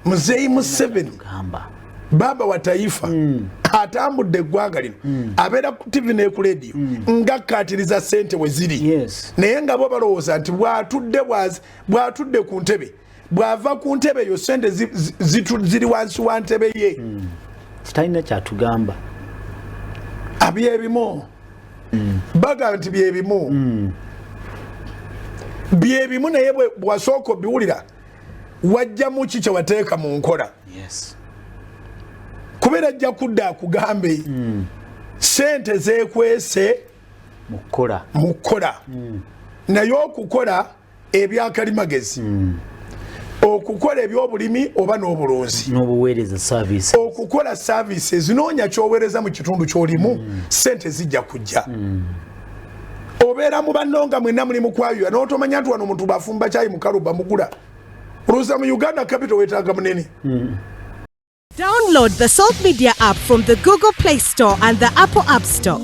Mzee Museveni baba wa taifa atambudde eggwanga lino abeera ku TV ne ku radio ngakkaatiriza ssente we ziri naye nga bo balowooza nti bw'atudde ku ntebe bw'ava ku ntebe eyo ssente ziri wansi wa ntebe ye kitalina kyatugamba abyebimu bagamba nti byebimu naye bwasooka obiwulira wajjamu ki kye wateeka mu nkola kubeera ajja kudda akugambe ssente zeekwese mu kukola naye okukola ebyakalimagezi okukola ebyobulimi oba n'obulunzi okukola services noonya kyoweereza mu kitundu ky'olimu ssente zijja kujja obeera mu bannonga mwenna muli mu kwayuya n'otomanya nti wano omuntu bafumba kyayi mu kaluba mugula oluuza mu Uganda capital weetaaga munene. Download the Salt Media app from the Google Play Store and the Apple App Store.